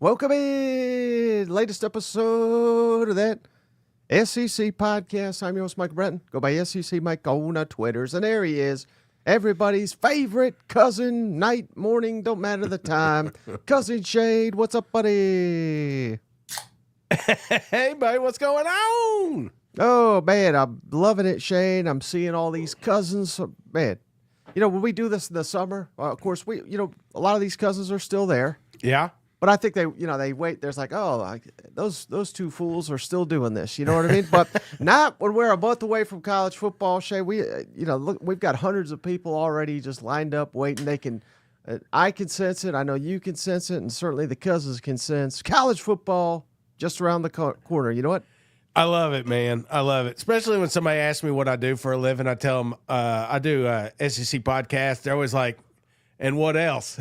Welcome in. Latest episode of that SEC podcast. I'm your host, Mike Breton. Go by SEC Mike on the Twitters. And there he is. Everybody's favorite cousin, night, morning, don't matter the time. Cousin Shade, what's up, buddy? Hey, buddy, what's going on? Oh, man, I'm loving it, Shane. I'm seeing all these cousins. Man, you know, when we do this in the summer, of course, a lot of these cousins are still there. Yeah. But I think they wait. There's like, those two fools are still doing this. You know what I mean? But not when we're a month away from college football, Shay. Look, we've got hundreds of people already just lined up waiting. They can, I can sense it. I know you can sense it, and certainly the cousins can sense college football just around the corner. You know what? I love it, man. I love it. Especially when somebody asks me what I do for a living. I tell them I do a SEC podcast. They're always like, and what else?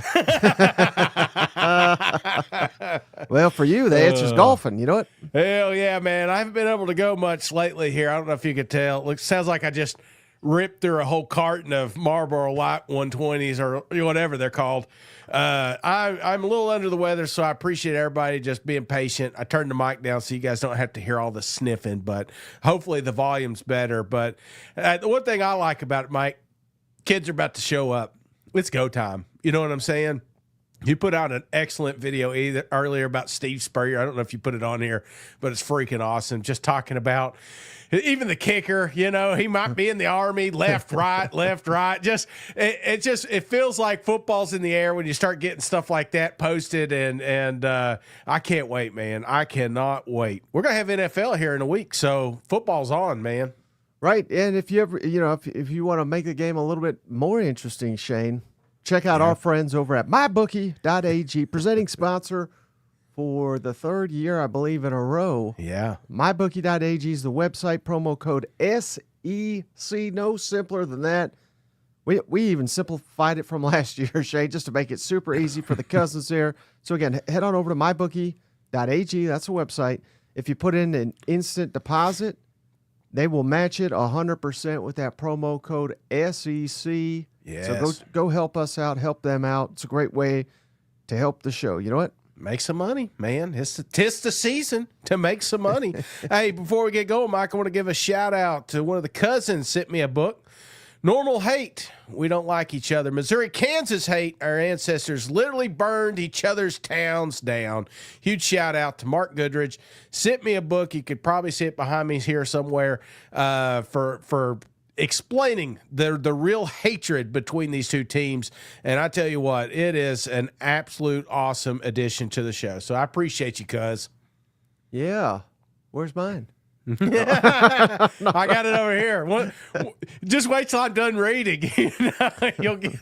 Well, for you, the answer's golfing. You know what? Hell yeah, man. I haven't been able to go much lately here. I don't know if you could tell. Sounds like I just ripped through a whole carton of Marlboro Light 120s or whatever they're called. I'm a little under the weather, so I appreciate everybody just being patient. I turned the mic down so you guys don't have to hear all the sniffing, but hopefully the volume's better. But the one thing I like about it, Mike, kids are about to show up. It's go time. You know what I'm saying? You put out an excellent video earlier about Steve Spurrier. I don't know if you put it on here, but it's freaking awesome. Just talking about even the kicker, he might be in the Army, left, right. It feels like football's in the air when you start getting stuff like that posted. And I can't wait, man. I cannot wait. We're going to have NFL here in a week. So football's on, man. Right. And if you ever, if you want to make the game a little bit more interesting, Shane, check out our friends over at mybookie.ag, presenting sponsor for the third year, I believe, in a row. Yeah. Mybookie.ag is the website, promo code SEC. No simpler than that. We even simplified it from last year, Shane, just to make it super easy for the cousins there. So, again, head on over to mybookie.ag. That's the website. If you put in an instant deposit, they will match it 100% with that promo code SEC. Yes. So go help us out, help them out. It's a great way to help the show. You know what? Make some money, man. It's the season to make some money. Hey, before we get going, Mike, I want to give a shout out to one of the cousins sent me a book. Normal Hate. We don't like each other. Missouri, Kansas Hate. Our ancestors literally burned each other's towns down. Huge shout out to Mark Goodridge. Sent me a book. You could probably see it behind me here somewhere for explaining the real hatred between these two teams. And I tell you what, it is an absolute awesome addition to the show. So I appreciate you, cuz. Yeah. Where's mine? I got it over here. Just wait till I'm done reading. You'll get.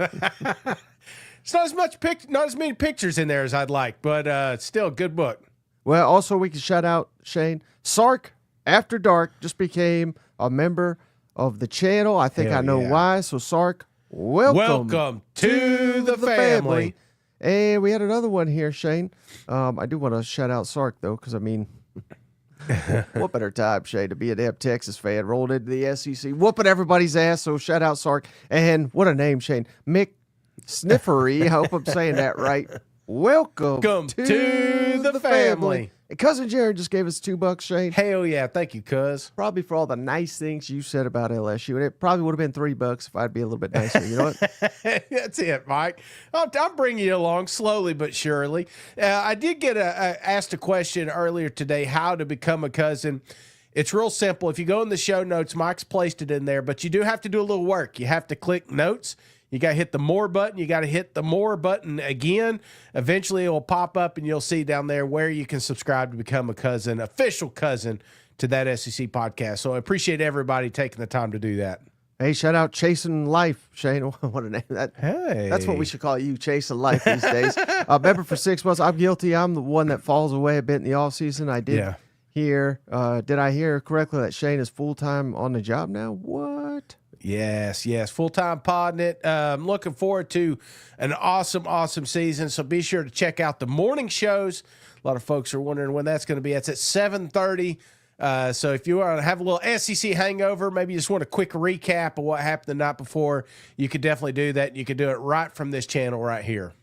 It's not as many pictures in there as I'd like, but still a good book. Well, also we can shout out, Shane, Sark After Dark just became a member of the channel. I think I know why. So Sark, welcome to the family. And we had another one here, Shane. I do want to shout out Sark though, because what better time, Shane, to be a damn Texas fan, rolled into the SEC, whooping everybody's ass. So shout out Sark. And what a name, Shane. Mick Sniffery. I hope I'm saying that right. Welcome to the family. And Cousin Jared just gave us $2, Shane. Hell yeah. Thank you, cuz. Probably for all the nice things you said about LSU. And it probably would have been $3 if I'd be a little bit nicer. You know what? That's it, Mike. I'm bringing you along slowly but surely. I did get asked a question earlier today, how to become a cousin. It's real simple. If you go in the show notes, Mike's placed it in there, but you do have to do a little work. You have to click notes. You got to hit the more button. You got to hit the more button again. Eventually it will pop up and you'll see down there where you can subscribe to become a cousin, official cousin to that SEC podcast. So I appreciate everybody taking the time to do that. Hey, shout out Chasing Life, Shane. What a name that. Hey. That's what we should call you, Chasing Life these days. Member for 6 months. I'm guilty. I'm the one that falls away a bit in the off season. I did hear, did I hear correctly that Shane is full-time on the job now? What? Yes. Full-time podding it. I'm looking forward to an awesome season. So be sure to check out the morning shows. A lot of folks are wondering when that's going to be. It's at 7:30. So if you want to have a little SEC hangover, maybe you just want a quick recap of what happened the night before, you could definitely do that. You could do it right from this channel right here.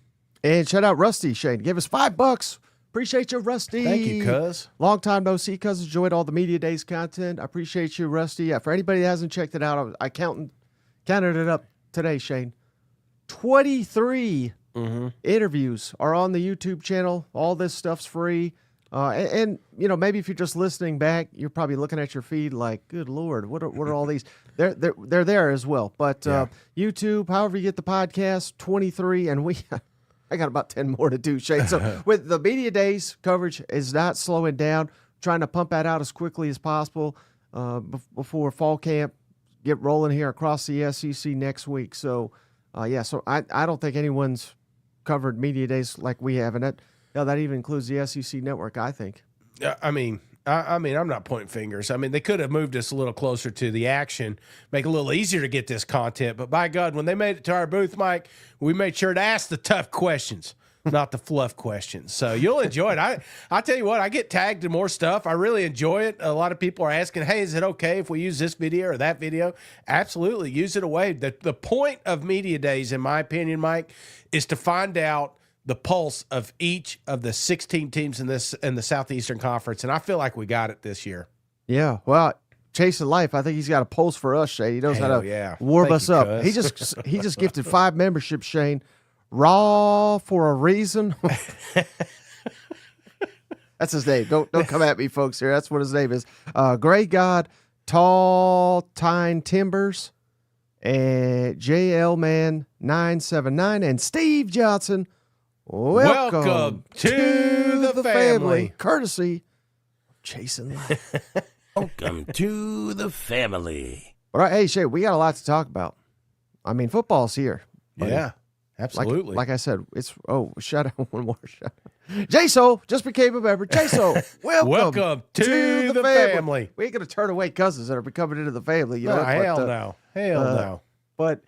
And shout out Rusty, Shane. Give us $5 Appreciate you, Rusty. Thank you, cuz. Long time no see, cuz. Enjoyed all the Media Days content. I appreciate you, Rusty. Yeah, for anybody that hasn't checked it out, I counted it up today, Shane. 23 interviews are on the YouTube channel. All this stuff's free. And you know, maybe if you're just listening back, you're probably looking at your feed like, good Lord, what are all these? They're there as well. But YouTube, however you get the podcast, 23, and I got about 10 more to do, Shane. So with the Media Days coverage is not slowing down, trying to pump that out as quickly as possible before fall camp get rolling here across the SEC next week. So so I don't think anyone's covered Media Days like we have, and that even includes the SEC network, I think. I mean, I'm not pointing fingers. I mean, they could have moved us a little closer to the action, make it a little easier to get this content. But by God, when they made it to our booth, Mike, we made sure to ask the tough questions, not the fluff questions. So you'll enjoy it. I tell you what, I get tagged to more stuff. I really enjoy it. A lot of people are asking, hey, is it okay if we use this video or that video? Absolutely. Use it away. The point of Media Days, in my opinion, Mike, is to find out the pulse of each of the 16 teams in the Southeastern Conference, and I feel like we got it this year. Yeah, well, Chasing Life, I think he's got a pulse for us, Shane. He knows how to warm us up. He just gifted 5 memberships, Shane. Raw for a reason. That's his name. Don't come at me, folks. Here, that's what his name is. Gray God, Tall Tine Timbers, and JL Man 979, and Steve Johnson. Welcome to the family. Courtesy of Chasing Life. Welcome to the family. All right, hey, Shay, we got a lot to talk about. I mean, football's here. Buddy. Yeah, absolutely. Like I said, shout out one more shout out. J-So just became a member. J-So, welcome to the family. We ain't going to turn away cousins that are becoming into the family. You know? Hell no. But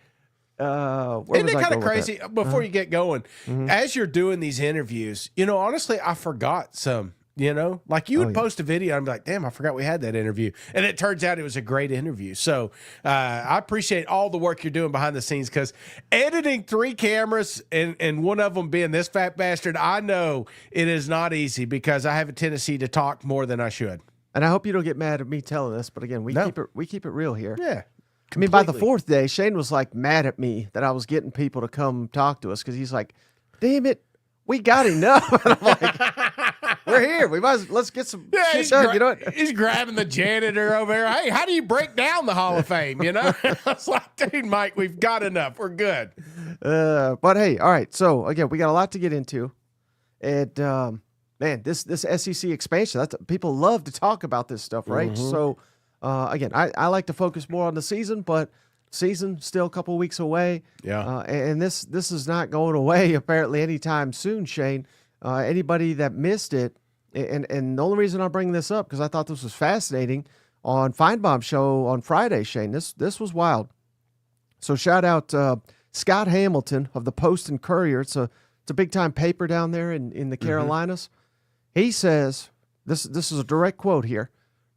isn't it kind of crazy? Before you get going, as you're doing these interviews, honestly, I forgot some. Like you would post a video, and I'm like, damn, I forgot we had that interview. And it turns out it was a great interview. So I appreciate all the work you're doing behind the scenes, because editing 3 cameras and one of them being this fat bastard, I know it is not easy, because I have a tendency to talk more than I should. And I hope you don't get mad at me telling this, but again, we keep it real here. Yeah. I mean, by the 4th day, Shane was like mad at me that I was getting people to come talk to us, because he's like, damn it, we got enough. And I'm like, we're here. Let's get some shit done. You know what? He's grabbing the janitor over there. Hey, how do you break down the Hall of Fame? I was like, dude, Mike, we've got enough. We're good. But hey, all right. So again, we got a lot to get into. And man, this SEC expansion, people love to talk about this stuff, right? So again, I like to focus more on the season, but season still a couple weeks away. Yeah. And this is not going away apparently anytime soon, Shane. Anybody that missed it, and the only reason I'm bringing this up, because I thought this was fascinating, on Feinbaum show on Friday, Shane. This was wild. So shout out Scott Hamilton of the Post and Courier. It's a big time paper down there in the Carolinas. He says, this is a direct quote here: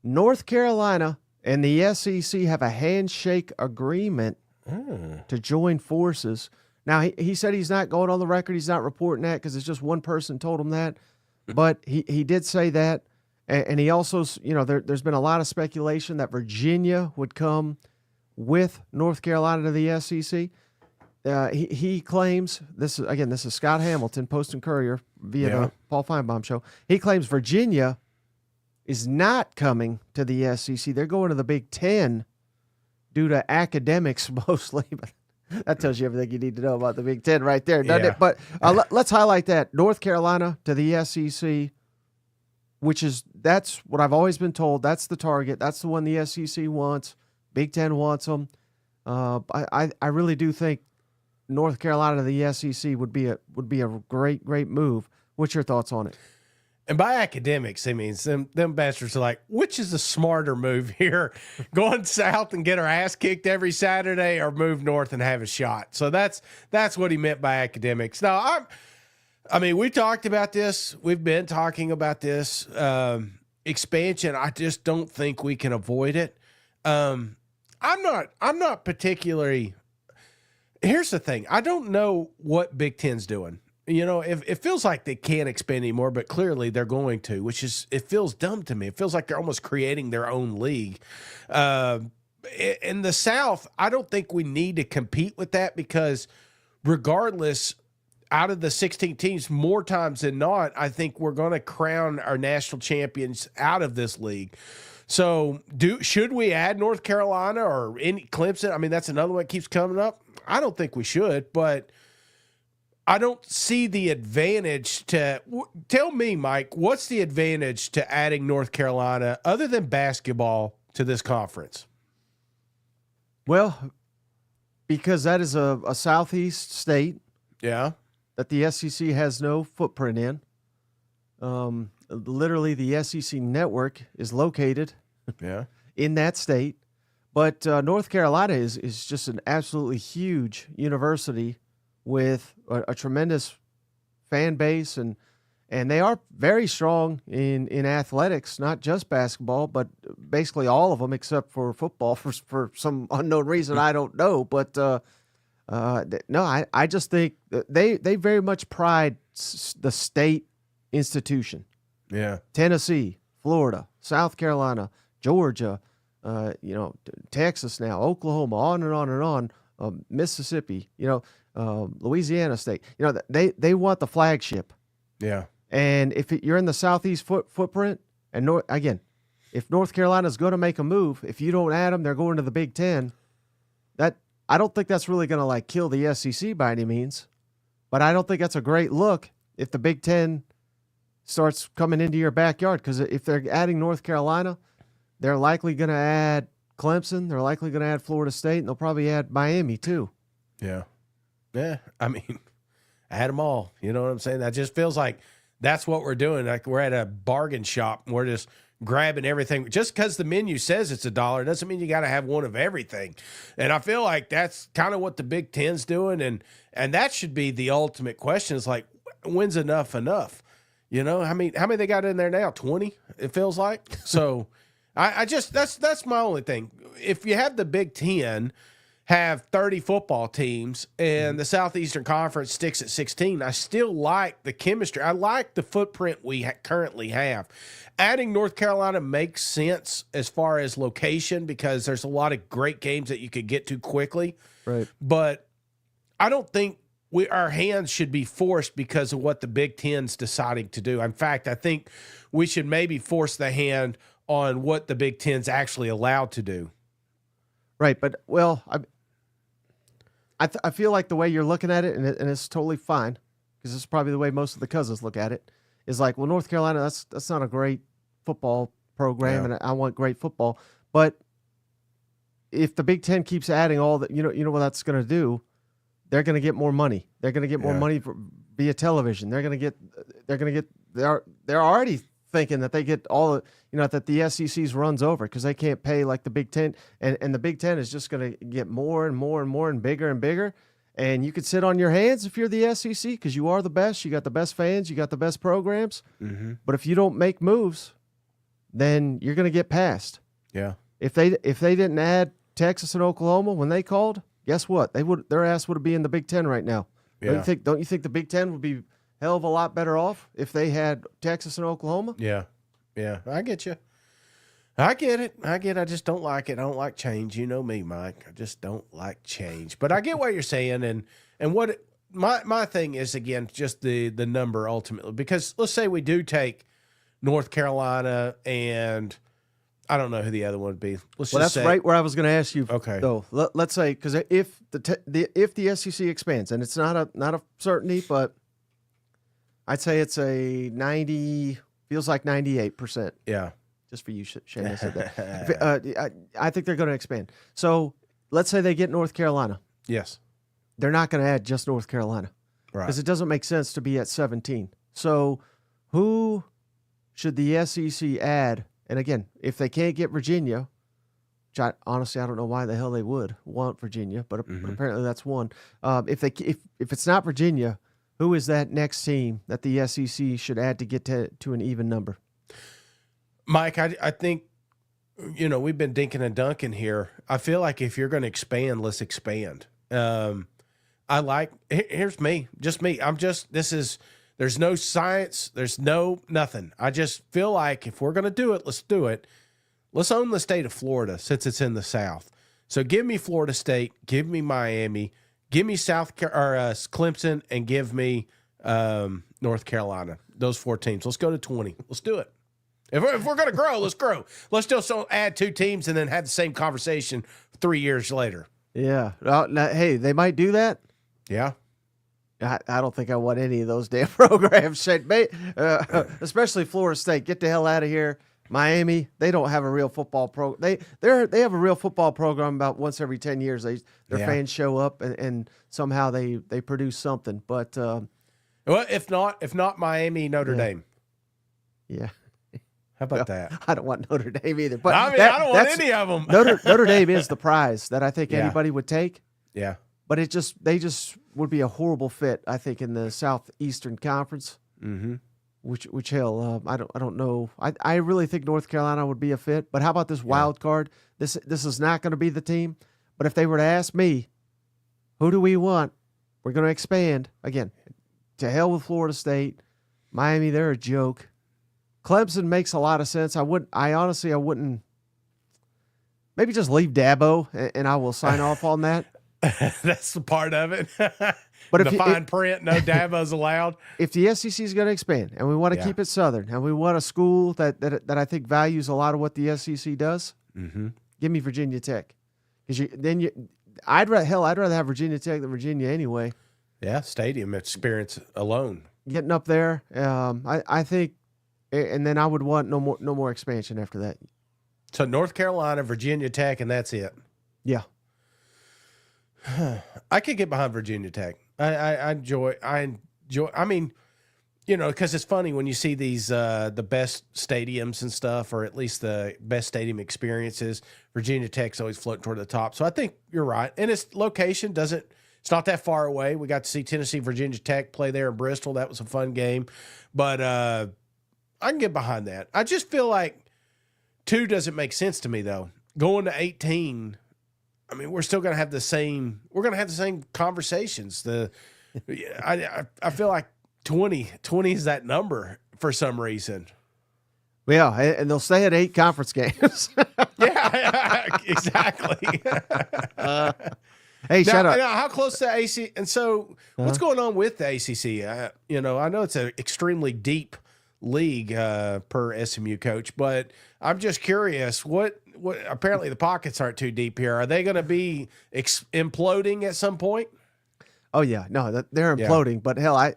North Carolina and the SEC have a handshake agreement to join forces. Now, he said he's not going on the record. He's not reporting that, because it's just one person told him that. But he did say that. And he also, there's been a lot of speculation that Virginia would come with North Carolina to the SEC. He claims, this is Scott Hamilton, Post and Courier, via the Paul Feinbaum show. He claims Virginia is not coming to the SEC. They're going to the Big Ten due to academics mostly. But that tells you everything you need to know about the Big Ten right there, doesn't it? But let's highlight that. North Carolina to the SEC, that's what I've always been told. That's the target. That's the one the SEC wants. Big Ten wants them. I really do think North Carolina to the SEC would be a great move. What's your thoughts on it? And by academics, it means them bastards are like, which is the smarter move here? Going south and get our ass kicked every Saturday, or move north and have a shot? So that's what he meant by academics. Now, I mean, we talked about this. We've been talking about this expansion. I just don't think we can avoid it. I'm not particularly. Here's the thing. I don't know what Big Ten's doing. You know, if it feels like they can't expand anymore, but clearly they're going to, which is, it feels dumb to me. It feels like they're almost creating their own league. In the South, I don't think we need to compete with that because regardless, out of the 16 teams, more times than not, I think we're going to crown our national champions out of this league. So should we add North Carolina or any Clemson? I mean, that's another one that keeps coming up. I don't think we should, but I don't see the advantage to tell me, Mike, what's the advantage to adding North Carolina other than basketball to this conference? Well, because that is a Southeast state Yeah. that the SEC has no footprint in. Literally, the SEC network is located Yeah. in that state. But North Carolina is just an absolutely huge university with a tremendous fan base, and they are very strong in athletics, not just basketball, but basically all of them except for football for some unknown reason I don't know. But no, I just think that they very much pride the state institution. Yeah. Tennessee, Florida, South Carolina, Georgia, Texas now, Oklahoma, on and on and on, Mississippi, Louisiana State. They want the flagship. Yeah. And if you're in the Southeast footprint, and if North Carolina's going to make a move, if you don't add them, they're going to the Big Ten. I don't think that's really going to kill the SEC by any means, but I don't think that's a great look if the Big Ten starts coming into your backyard, because if they're adding North Carolina, they're likely going to add Clemson, they're likely going to add Florida State, and they'll probably add Miami too. Yeah. Yeah. I mean, add them all. You know what I'm saying? That just feels like that's what we're doing. Like we're at a bargain shop and we're just grabbing everything. Just because the menu says it's $1 doesn't mean you got to have one of everything. And I feel like that's kind of what the Big Ten's doing. And that should be the ultimate question is like, when's enough? You know, how many they got in there now? 20, it feels like. So I just, that's my only thing. If you have the Big Ten have 30 football teams and the Southeastern Conference sticks at 16, I still like the chemistry. I like the footprint we currently have. Adding North Carolina makes sense as far as location because there's a lot of great games that you could get to quickly. Right. But I don't think our hands should be forced because of what the Big Ten's deciding to do. In fact, I think we should maybe force the hand on what the Big Ten's actually allowed to do. Right, but I feel like the way you're looking at it, and it's totally fine, because this is probably the way most of the cousins look at it, is like, well, North Carolina, that's not a great football program, and I want great football. But if the Big Ten keeps adding all that, you know what that's going to do? They're going to get more money. They're going to get more money via television. They're already thinking that they get all that the SEC's runs over because they can't pay like the Big Ten, and the Big Ten is just going to get more and more and more and bigger. And you could sit on your hands if you're the SEC because you are the best. You got the best fans. You got the best programs. Mm-hmm. But if you don't make moves, then you're going to get passed. Yeah. If they didn't add Texas and Oklahoma when they called, guess what? Their ass would be in the Big Ten right now. Yeah. Don't you think the Big Ten would be hell of a lot better off if they had Texas and Oklahoma? Yeah. Yeah. I get you. I get it. I just don't like it. I don't like change. You know me, Mike. I just don't like change. But I get what you're saying, and what my thing is, again, just the number ultimately. Because let's say we do take North Carolina and I don't know who the other one would be. That's right where I was going to ask you. Okay. Though, let's say, because if the SEC expands, and it's not a certainty, but I'd say it's a 90, feels like 98%. Yeah. Just for you, Shane, I said that. I think they're going to expand. So let's say they get North Carolina. Yes. They're not going to add just North Carolina. Right. Because it doesn't make sense to be at 17. So who should the SEC add? And again, if they can't get Virginia, which honestly I don't know why the hell they would want Virginia, but apparently that's one. If it's not Virginia, who is that next team that the SEC should add to get to an even number? Mike, I think, we've been dinking and dunking here. I feel like if you're going to expand, let's expand. Here's me, just me. There's no science. There's no nothing. I just feel like if we're going to do it, let's do it. Let's own the state of Florida since it's in the South. So give me Florida State, give me Miami, give me Clemson, and give me North Carolina. Those 4 teams. Let's go to 20. Let's do it. If we're going to grow, let's grow. Let's just don't add 2 teams and then have the same conversation 3 years later. Yeah. Now, hey, they might do that. Yeah. I don't think I want any of those damn programs. Especially Florida State. Get the hell out of here. Miami, they don't have a real football program. They have a real football program about once every 10 years. Their fans show up and somehow they produce something. But well, if not Miami, Notre Dame. Yeah. How about that? I don't want Notre Dame either. But I don't want any of them. Notre Dame is the prize that I think anybody would take. Yeah. But they just would be a horrible fit, I think, in the Southeastern Conference. Mm-hmm. Which hell, I don't know. I really think North Carolina would be a fit. But how about this wild card? This is not going to be the team. But if they were to ask me, who do we want? We're going to expand again. To hell with Florida State, Miami. They're a joke. Clemson makes a lot of sense. I honestly wouldn't. Maybe just leave Dabo, and I will sign off on that. That's the part of it. But the fine print, no Dabo's allowed. If the SEC is going to expand, and we want to keep it Southern, and we want a school that I think values a lot of what the SEC does, give me Virginia Tech. Because I'd rather have Virginia Tech than Virginia anyway. Yeah, stadium experience alone. Getting up there, I think, and then I would want no more expansion after that. So North Carolina, Virginia Tech, and that's it. Yeah. I could get behind Virginia Tech. I enjoy. I mean, because it's funny when you see these the best stadiums and stuff, or at least the best stadium experiences. Virginia Tech's always floating toward the top. So I think you're right, and its location doesn't. It's not that far away. We got to see Tennessee Virginia Tech play there in Bristol. That was a fun game, but I can get behind that. I just feel like 2 doesn't make sense to me though. Going to 18. I mean, we're still going to have the same. We're going to have the same conversations. I feel like 20 is that number for some reason. Yeah, and they'll stay at 8 conference games. Yeah, exactly. Hey, shut up. Now, how close to the ACC? And so, what's going on with the ACC? I know it's an extremely deep league per SMU coach, but I'm just curious. What apparently the pockets aren't too deep here. Are they going to be imploding at some point? Oh yeah, no, they're imploding. Yeah. But hell,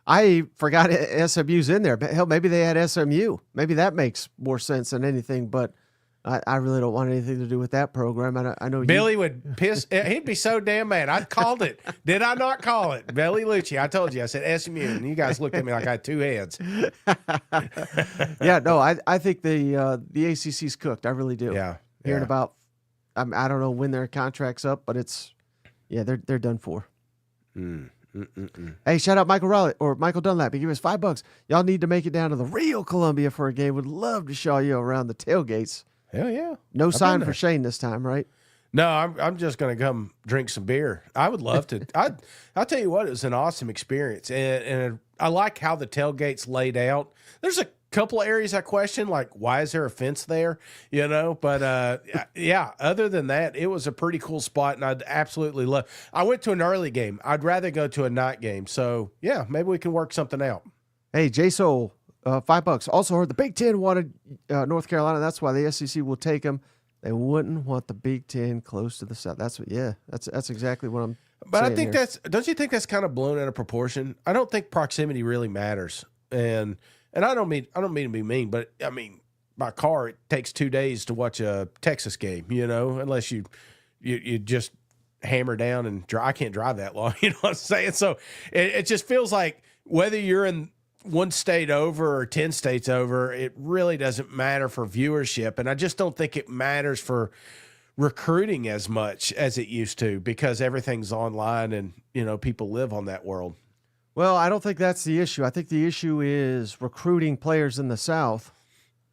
I forgot SMU's in there. But hell, maybe they had SMU. Maybe that makes more sense than anything. But I really don't want anything to do with that program. I know Billy would piss. He'd be so damn mad. I called it. Did I not call it? Billy Lucci. I told you. I said SMU, and you guys looked at me like I had 2 heads. Yeah, no, I think the ACC's cooked. I really do. Yeah. Hearing about, I don't know when their contract's up, but they're done for. Hey, shout out Michael Raleigh or Michael Dunlap. He gave us $5. Y'all need to make it down to the real Columbia for a game. Would love to show you around the tailgates. Hell yeah. No sign for Shane this time, right? No, I'm just going to come drink some beer. I would love to. I'll tell you what, it was an awesome experience. And I like how the tailgate's laid out. There's a couple of areas I question, like why is there a fence there? But yeah, other than that, it was a pretty cool spot, and I'd absolutely love. I went to an early game. I'd rather go to a night game. So yeah, maybe we can work something out. Hey, J Soul, $5. Also heard the Big Ten wanted North Carolina. That's why the SEC will take them. They wouldn't want the Big Ten close to the South. That's exactly what I'm. But saying I think here. don't you think that's kind of blown out of proportion? I don't think proximity really matters, and I don't mean to be mean, but I mean by car it takes 2 days to watch a Texas game, unless you just hammer down and drive. I can't drive that long, you know what I'm saying? So it just feels like whether you're in one state over or 10 states over, it really doesn't matter for viewership, and I just don't think it matters for recruiting as much as it used to because everything's online and people live on that world. Well, I don't think that's the issue. I think the issue is recruiting players in the South.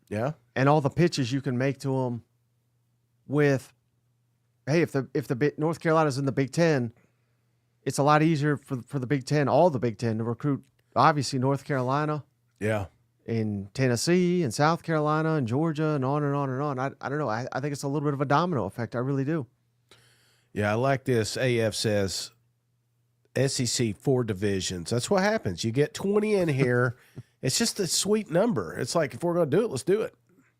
Yeah. And all the pitches you can make to them with, hey, if the North Carolina's in the Big Ten, it's a lot easier for the Big Ten, all the Big Ten, to recruit. Obviously, North Carolina, Yeah. in Tennessee, and South Carolina, and Georgia, and on and on and on. I don't know. I think it's a little bit of a domino effect. I really do. Yeah, I like this. AF says SEC 4 divisions. That's what happens. You get 20 in here. It's just a sweet number. It's like, if we're going to do it, let's do it.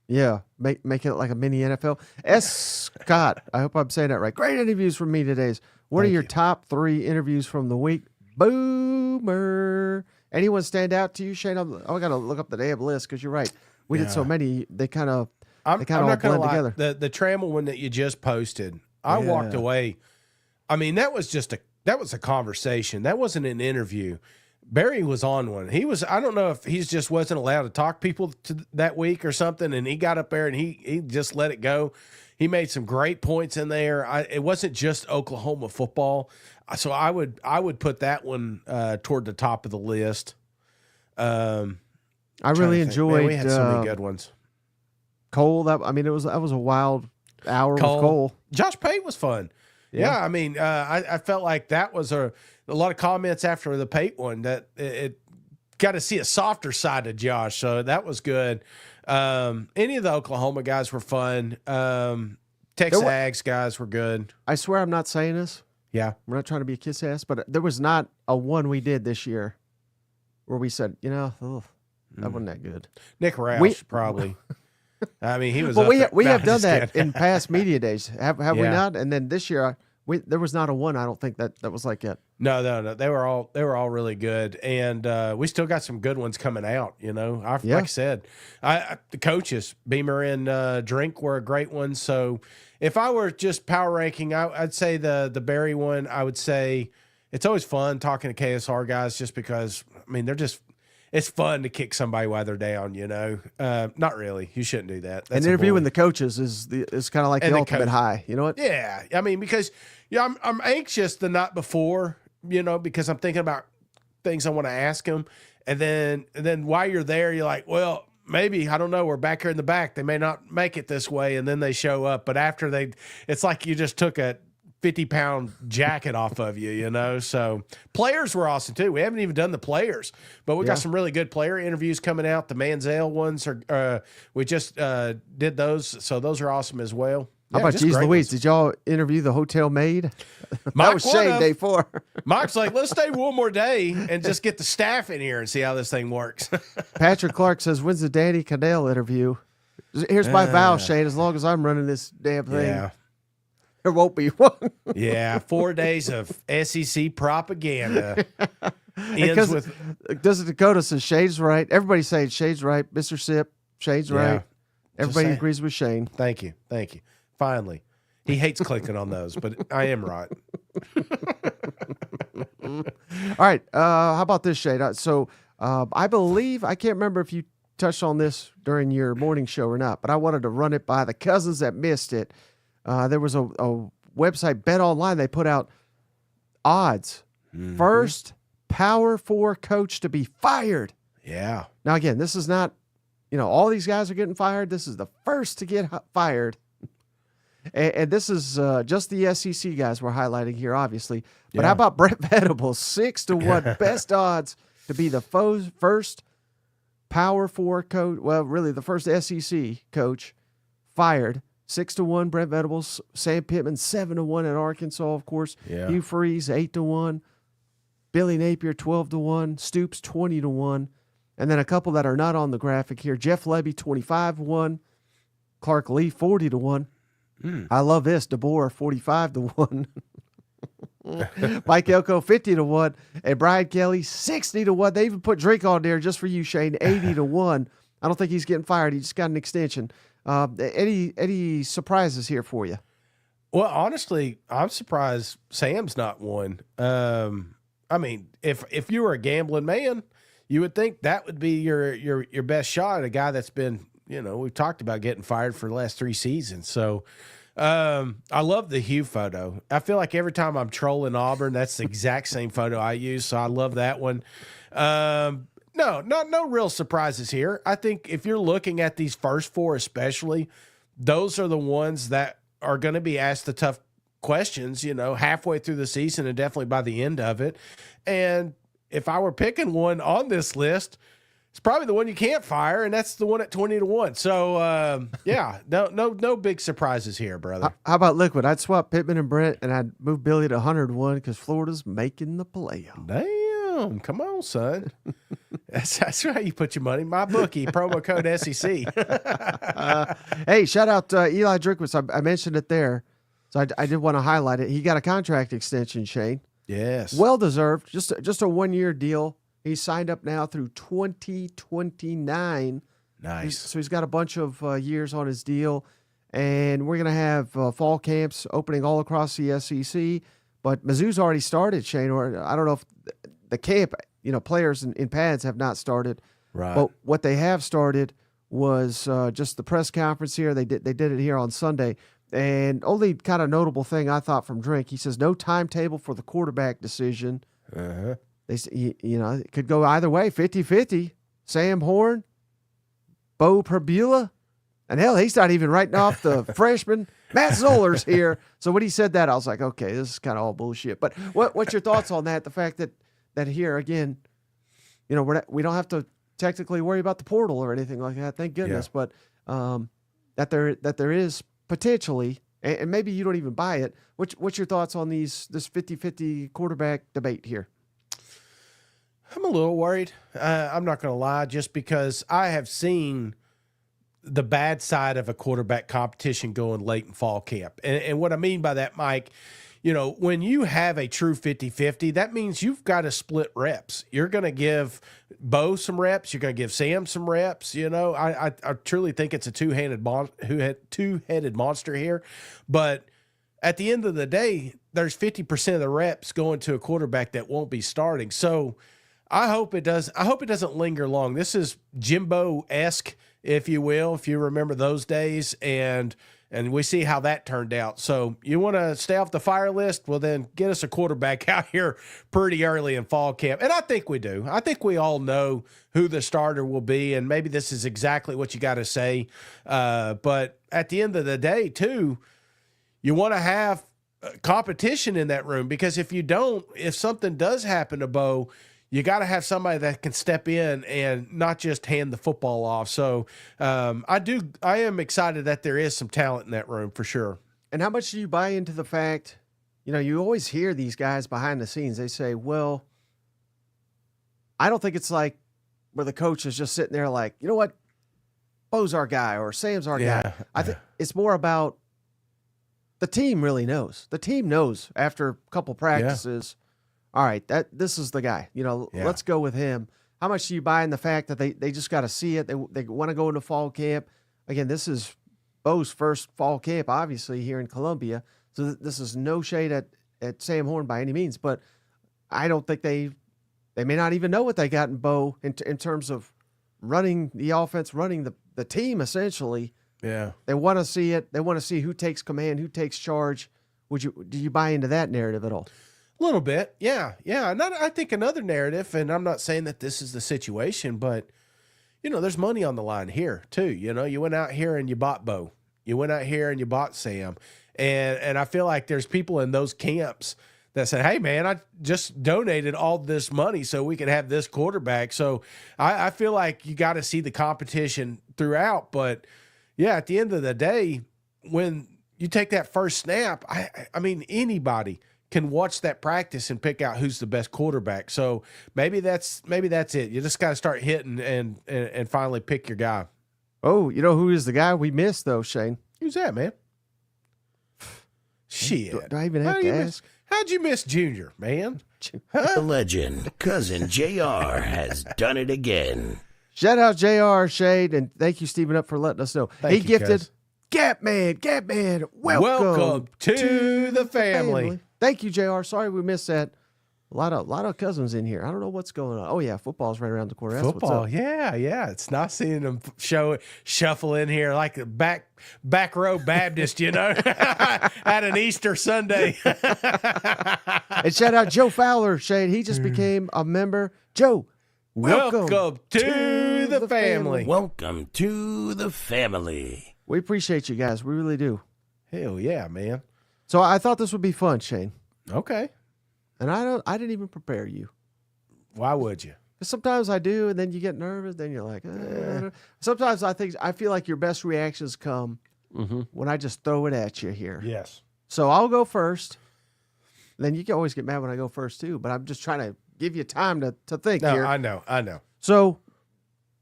Yeah, make it like a mini NFL. S. Scott, I hope I'm saying that right. Great interviews from me today. What are Thank your you. top 3 interviews from the week? Boomer. Anyone stand out to you, Shane? I got to look up the damn list because you're right. We did so Yeah. many. They kind of I'm all not gonna blend lie. together. The Trammell one that you just posted, I walked away. I mean, that was a conversation. That wasn't an interview. Barry was on one. He was. I don't know if he's just wasn't allowed to talk people to that week or something, and he got up there and he just let it go. He made some great points in there. It wasn't just Oklahoma football, so I would put that one toward the top of the list. I really enjoyed. Man, we had so many good ones. Cole. That was a wild hour with Cole. Josh Pate was fun. Yeah, I mean, I felt like that was a lot of comments after the Pate one that it got to see a softer side of Josh, so that was good. Any of the Oklahoma guys were fun. Texas Ags guys were good. I swear I'm not saying this. Yeah, We're not trying to be a kiss ass, but there was not a one we did this year where we said, that wasn't that good. Nick Roush probably. I mean, he was. Well, up we there. have No, done just that kidding. in past media days. Have we Yeah. not? And then this year, there was not a one. I don't think that was like it. No. They were all really good, and we still got some good ones coming out. Yeah. Like I said, the coaches Beamer and Drink were a great one. So if I were just power ranking, I'd say the Barry one. I would say it's always fun talking to KSR guys, just because it's fun to kick somebody while they're down. Not really. You shouldn't do that. That's And a interviewing bully. the coaches is kind of like And the the ultimate coach- high. You know what? Yeah, I mean, because I'm anxious the night before, because I'm thinking about things I want to ask them, and then while you're there, you're like, well, maybe I don't know. We're back here in the back. They may not make it this way, and then they show up. But after it's like you just took a 50-pound jacket off of you, So players were awesome too. We haven't even done the players, but we got some really good player interviews coming out. The Manziel ones are we just did those, so those are awesome as well. How about just Geez great Louise? ones. Did y'all interview the hotel maid? That Mike was would Shane have. day 4. Mike's like, let's stay one more day and just get the staff in here and see how this thing works. Patrick Clark says, "When's the Danny Cadell interview?" Here's my vow, Shane. As long as I'm running this damn thing, Yeah. there won't be one. Yeah. 4 days of SEC propaganda ends Because with Desert Dakota says Shane's right. Everybody's saying Shane's right. Mr. Sip, Shane's right. Everybody saying. agrees with Shane. Thank you. Finally. He hates clicking on those, but I am right. All right. How about this, Shane? I believe, I can't remember if you touched on this during your morning show or not, but I wanted to run it by the cousins that missed it. There was a website, Bet Online, they put out odds. First Power 4 coach to be fired. Yeah. Now, again, this is not, all these guys are getting fired. This is the first to get fired. And this is just the SEC guys we're highlighting here, obviously. But how about Brent Venables? 6-1 best odds to be the first Power 4 coach. Well, really, the first SEC coach fired. 6-1 Brent Venables. Sam Pittman 7-1 in Arkansas, of course. Yeah. Hugh Freeze 8-1. Billy Napier 12-1. Stoops 20-1. And then a couple that are not on the graphic here. Jeff Levy 25-1. Clark Lee 40-1. I love this. DeBoer 45-1. Mike Elko 50-1. And Brian Kelly 60-1. They even put Drake on there just for you, Shane. 80-1. I don't think he's getting fired. He just got an extension. Any surprises here for you? Well, honestly, I'm surprised Sam's not one. I mean, if you were a gambling man, you would think that would be your best shot. A guy that's been, we've talked about getting fired for the last 3 seasons. So I love the Hugh photo. I feel like every time I'm trolling Auburn, that's the exact same photo I use. So I love that one. No real surprises here. I think if you're looking at these first 4 especially, those are the ones that are going to be asked the tough questions, halfway through the season and definitely by the end of it. And if I were picking one on this list, it's probably the one you can't fire, and that's the one at 20-1. So, no big surprises here, brother. How about liquid? I'd swap Pittman and Brent, and I'd move Billy to 101 because Florida's making the playoff. Damn, come on, son. That's how you put your money. My bookie, promo code SEC. Hey, shout out Eli Drinkwitz. I mentioned it there, so I did want to highlight it. He got a contract extension, Shane. Yes. Well deserved. Just a 1-year deal. He's signed up now through 2029. Nice. So he's got a bunch of years on his deal. And we're going to have fall camps opening all across the SEC. But Mizzou's already started, Shane. Or I don't know if the camp, players in pads have not started. Right. But what they have started was just the press conference here. They did it here on Sunday. And only kind of notable thing I thought from Drink, he says no timetable for the quarterback decision. Uh-huh. It could go either way, 50-50. Sam Horn, Bo Prabula, and hell, he's not even writing off the freshman. Matt Zoller's here. So when he said that, I was like, okay, this is kind of all bullshit. But what's your thoughts on that? The fact that here, again, we don't have to technically worry about the portal or anything like that, thank goodness. Yeah. But that there is potentially, and maybe you don't even buy it, what's your thoughts on this 50-50 quarterback debate here? I'm a little worried. I'm not going to lie, just because I have seen the bad side of a quarterback competition going late in fall camp. And what I mean by that, Mike, when you have a true 50-50, that means you've got to split reps. You're going to give Bo some reps. You're going to give Sam some reps. I truly think it's a two-headed monster here. But at the end of the day, there's 50% of the reps going to a quarterback that won't be starting. So I hope it doesn't linger long. This is Jimbo-esque, if you will, if you remember those days, and we see how that turned out. So you want to stay off the fire list? Well, then get us a quarterback out here pretty early in fall camp. And I think we do. I think we all know who the starter will be, and maybe this is exactly what you got to say. But at the end of the day, too, you want to have competition in that room, because if something does happen to Bo, you got to have somebody that can step in and not just hand the football off. So I am excited that there is some talent in that room for sure. And how much do you buy into the fact, you always hear these guys behind the scenes, they say, well, I don't think it's like where the coach is just sitting there like, you know what, Bo's our guy or Sam's our guy. I think it's more about the team really knows. The team knows after a couple practices, all right, this is the guy. Let's go with him. How much do you buy in the fact that they just got to see it? They want to go into fall camp. Again, this is Bo's first fall camp, obviously, here in Columbia. So this is no shade at Sam Horn by any means, but I don't think they may not even know what they got in Bo in terms of running the offense, running the team, essentially. Yeah. They want to see it. They want to see who takes command, who takes charge. Do you buy into that narrative at all? A little bit. Yeah. And I think another narrative, and I'm not saying that this is the situation, but, there's money on the line here too. You went out here and you bought Bo. You went out here and you bought Sam. And I feel like there's people in those camps that said, hey, man, I just donated all this money so we could have this quarterback. So I feel like you got to see the competition throughout. But, yeah, at the end of the day, when you take that first snap, I mean, anybody can watch that practice and pick out who's the best quarterback. So maybe that's it. You just got to start hitting and finally pick your guy. Oh, who is the guy we missed though, Shane? Who's that, man? Shit. Do I even have to ask? How'd you miss Junior, man? The legend, Cousin JR, has done it again. Shout out JR, Shane, and thank you, Stephen, up for letting us know. He gifted Gapman, welcome to the family. Thank you, JR. Sorry we missed that. A lot of cousins in here. I don't know what's going on. Oh yeah, football's right around the corner. That's Football, what's up. yeah. It's nice seeing them shuffle in here like a back row Baptist, at an Easter Sunday. And shout out Joe Fowler, Shane. He just became a member. Joe, welcome to the family. Welcome to the family. We appreciate you guys. We really do. Hell yeah, man. So I thought this would be fun, Shane. Okay. And I didn't even prepare you. Why would you? 'Cause sometimes I do, and then you get nervous. Then you're like, sometimes I feel like your best reactions come when I just throw it at you here. Yes. So I'll go first. Then you can always get mad when I go first too, but I'm just trying to give you time to think No, here. I know. So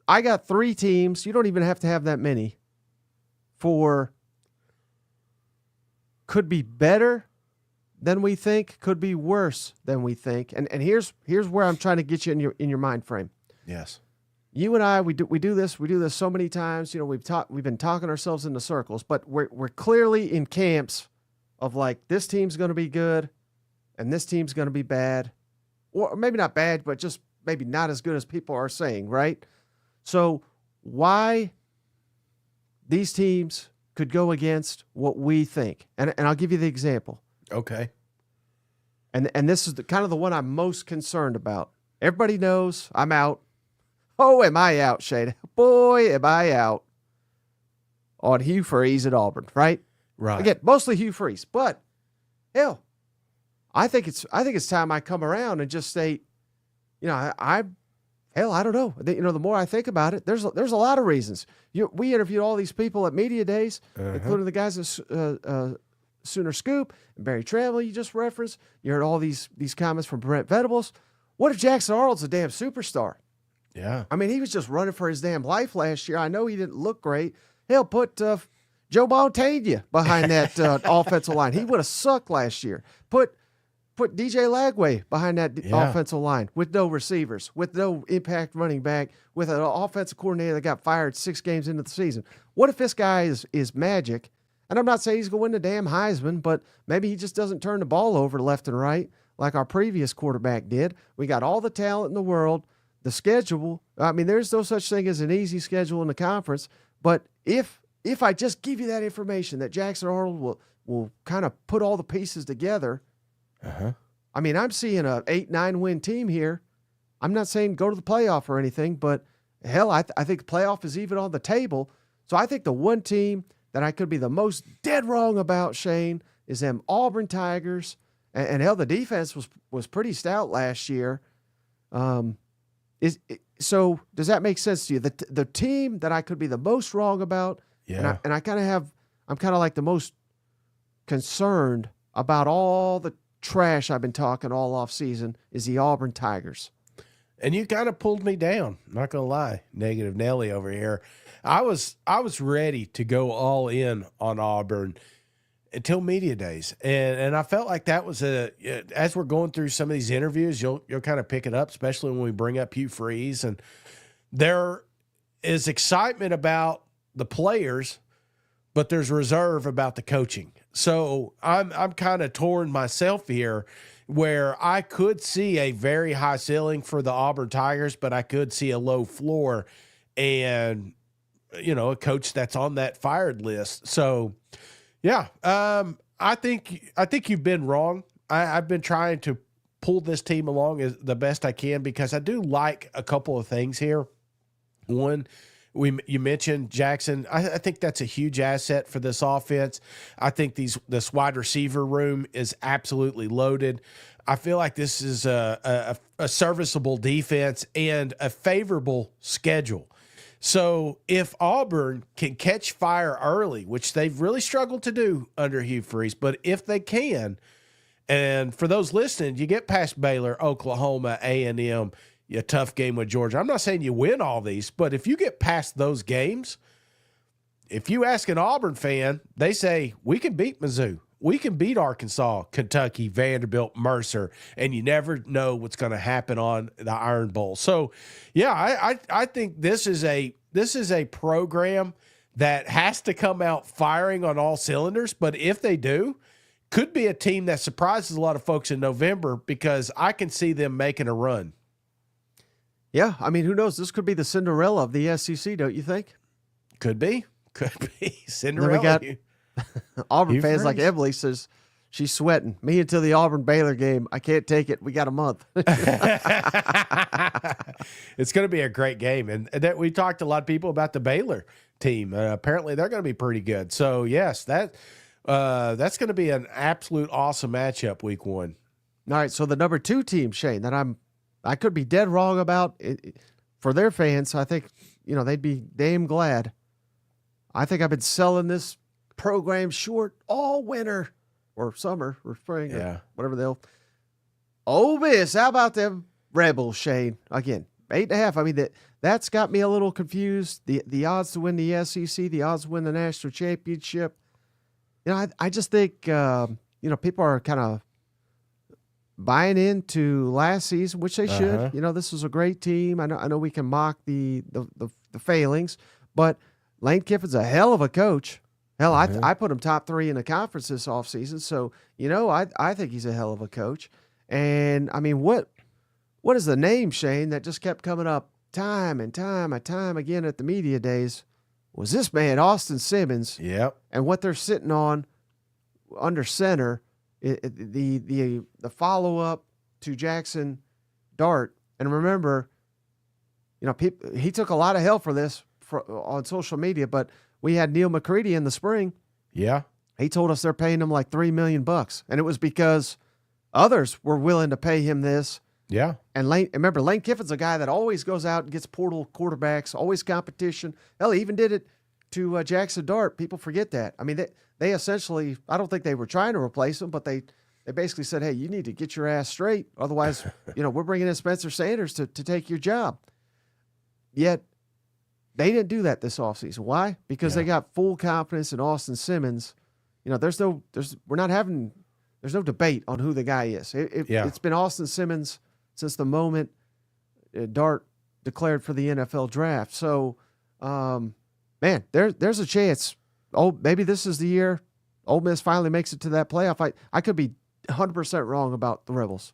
I got 3 teams. You don't even have to have that many. For could be better than we think, could be worse than we think. And here's where I'm trying to get you in your mind frame. Yes. You and I, we do this so many times. You know, we've been talking ourselves into circles, but we're clearly in camps of like this team's going to be good, and this team's going to be bad, or maybe not bad, but just maybe not as good as people are saying, right? So why these teams could go against what we think, and I'll give you the example. Okay. And this is kind of the one I'm most concerned about. Everybody knows I'm out. Oh, am I out, Shane? Boy, am I out on Hugh Freeze at Auburn, right? Right. Again, mostly Hugh Freeze, but hell, I think it's time I come around and just say, you know, I don't know. You know, the more I think about it, there's a lot of reasons. We interviewed all these people at media days, including the guys at Sooner Scoop and Barry Trammell you just referenced. You heard all these comments from Brent Venables. What if Jackson Arnold's a damn superstar? Yeah. I mean, he was just running for his damn life last year. I know he didn't look great. Hell, put Joe Montana behind that offensive line. He would have sucked last year. Put DJ Lagway behind that offensive line with no receivers, with no impact running back, with an offensive coordinator that got fired 6 games into the season. What if this guy is magic? And I'm not saying he's going to win the damn Heisman, but maybe he just doesn't turn the ball over left and right like our previous quarterback did. We got all the talent in the world. The schedule, I mean, there's no such thing as an easy schedule in the conference. But if I just give you that information that Jackson Arnold will kind of put all the pieces together, I mean, I'm seeing a 8-9 win team here. I'm not saying go to the playoff or anything, but hell, I think the playoff is even on the table. So I think the one team that I could be the most dead wrong about, Shane, is them Auburn Tigers. And hell, the defense was pretty stout last year. So does that make sense to you? The team that I could be the most wrong about, Yeah. and I'm kind of like the most concerned about all the trash I've been talking all off season is the Auburn Tigers. And you kind of pulled me down. Not gonna lie, negative Nelly over here. I was ready to go all in on Auburn until media days, and I felt like that was as we're going through some of these interviews, you'll kind of pick it up, especially when we bring up Hugh Freeze, and there is excitement about the players, but there's reserve about the coaching. So I'm kind of torn myself here, where I could see a very high ceiling for the Auburn Tigers, but I could see a low floor, and a coach that's on that fired list. So, yeah, I think you've been wrong. I've been trying to pull this team along as the best I can because I do like a couple of things here. One, you mentioned Jackson. I think that's a huge asset for this offense. I think this wide receiver room is absolutely loaded. I feel like this is a serviceable defense and a favorable schedule. So if Auburn can catch fire early, which they've really struggled to do under Hugh Freeze, but if they can, and for those listening, you get past Baylor, Oklahoma, A&M, a tough game with Georgia. I'm not saying you win all these, but if you get past those games, if you ask an Auburn fan, they say, we can beat Mizzou. We can beat Arkansas, Kentucky, Vanderbilt, Mercer, and you never know what's going to happen on the Iron Bowl. So, yeah, I think this is a program that has to come out firing on all cylinders. But if they do, could be a team that surprises a lot of folks in November because I can see them making a run. Yeah, I mean, who knows? This could be the Cinderella of the SEC, don't you think? Could be. Cinderella. Then we got Auburn Hugh fans Freeze. like Emily says she's sweating. Me until the Auburn-Baylor game. I can't take it. We got a month. It's going to be a great game. And that we talked to a lot of people about the Baylor team. Apparently, they're going to be pretty good. So, yes, that That's going to be an absolute awesome matchup week 1. All right, so the number 2 team, Shane, that I could be dead wrong about for their fans. I think they'd be damn glad. I think I've been selling this program short all winter or summer or spring or whatever they'll. Ole Miss, how about them Rebels, Shane? Again, 8.5. I mean that's got me a little confused. The odds to win the SEC, the odds to win the national championship. I just think people are kind of buying into last season, which they should. This was a great team. I know we can mock the failings, but Lane Kiffin's a hell of a coach. Hell, I put him top 3 in the conference this offseason. So, I think he's a hell of a coach. And I mean, what is the name, Shane, that just kept coming up time and time again at the media days? Was this man, Austin Simmons. Yep. And what they're sitting on under center, the follow-up to Jackson Dart. And remember, he took a lot of hell for this on social media, but we had Neil McCready in the spring. Yeah. He told us they're paying him like $3 million, and it was because others were willing to pay him this. Yeah. And remember, Lane Kiffin's a guy that always goes out and gets portal quarterbacks, always competition. Hell, he even did it to Jackson Dart. People forget that. I mean, they essentially, I don't think they were trying to replace him, but they basically said, hey, you need to get your ass straight. Otherwise, we're bringing in Spencer Sanders to take your job. Yet, they didn't do that this offseason. Why? Because they got full confidence in Austin Simmons. There's no debate on who the guy is. It's been Austin Simmons since the moment Dart declared for the NFL draft. So, man, there's a chance. Oh, maybe this is the year Ole Miss finally makes it to that playoff. I could be 100% wrong about the Rebels.